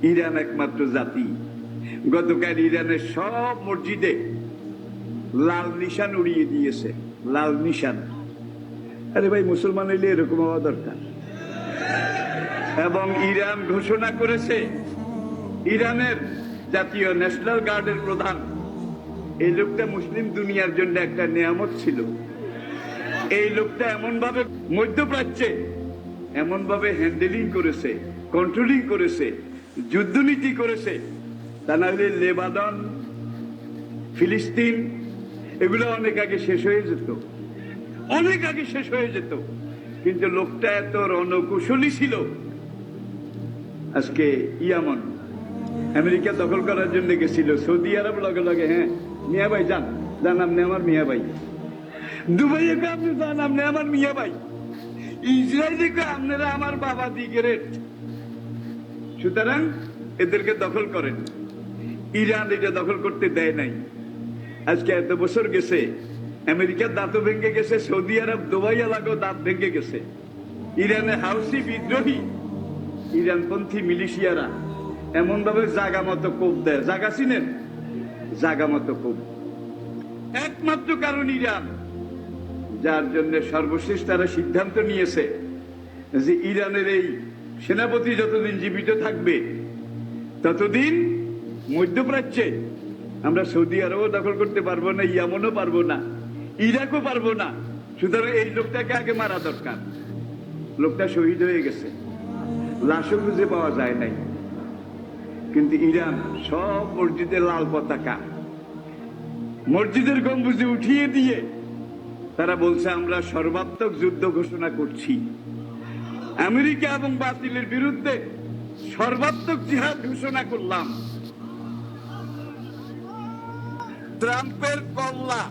Iran একমাত্র জাতি, গতকাল ইরানের সব মসজিদে লাল নিশান উড়িয়ে দিয়েছে। লাল নিশান। আরে ভাই, মুসলমান হইলে এরকম হওয়া দরকার। এবং ইরান ঘোষণা করেছে, ইরানের জাতীয় ন্যাশনাল গার্ডের প্রধান, এই লোকটা মুসলিম দুনিয়ার জন্য একটা নিয়ামত ছিল। এই লোকটা এমন ভাবে মধ্যপ্রাচ্যে এমন ভাবে হ্যান্ডেলিং করেছে, কন্ট্রোলিং করেছে, যুদ্ধনীতি করেছে, তা না হলে লেবানন, ফিলিস্তিন এগুলো অনেক আগে শেষ হয়ে যেত, অনেক আগে শেষ হয়ে যেত। কিন্তু লোকটা এত রণকুশলী ছিল। আজকে ইয়ামন আমেরিকা দখল করার জন্য গেছিল, সৌদি আরব লগে লগে হ্যাঁ মিয়া ভাই যান, যান আপনি আমার মিয়া ভাই। দুবাইয়ে আপনি যান, আপনি আমার মিয়া ভাই। ইসরায়েলে আপনারা আমার বাবা দিগেরেট। সুতরাং এদেরকে দখল করেন। ইরান এটা দখল করতে দেয় নাই। আজকে এত বছর গেছে, আমেরিকার দাঁতও ভেঙে গেছে, সৌদি আরব দুবাই এলাকাও দাঁত ভেঙে গেছে। ইরানে হাউসি বিদ্রোহী, ইরানপন্থী মিলিশিয়ারা এমন ভাবে জাগা মতো কোপ দেয়। জাগা চিনেন? জাগা মতো কোপ। একমাত্র কারণ ইরান, যার জন্য সর্বশেষ তারা সিদ্ধান্ত নিয়েছে যে ইরানের এই সেনাপতি যতদিন জীবিত থাকবে ততদিন মধ্যপ্রাচ্যে আমরা সৌদি আরবও দখল করতে পারবো না, ইয়ামনও পারবো না, ইরাকও পারবো না। সুতরাং এই লোকটাকে আগে মারা দরকার। লোকটা শহীদ হয়ে গেছে, লাশও খুঁজে পাওয়া যায় নাই। কিন্তু ইরান সব মসজিদে লাল পতাকা, মসজিদের গম্বুজে উঠিয়ে দিয়ে তারা বলছে আমরা সর্বাত্মক যুদ্ধ ঘোষণা করছি। আমেরিকা এবং বাতিলের বিরুদ্ধে সর্বাত্মক জিহাদ ঘোষণা করলাম। ট্রাম্পের কল্লা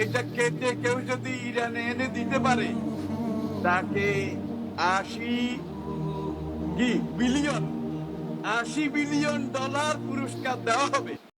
এটা কেটে কেউ যদি ইরানে এনে দিতে পারে, তাকে 80 বিলিয়ন $80 পুরস্কার দেওয়া হবে।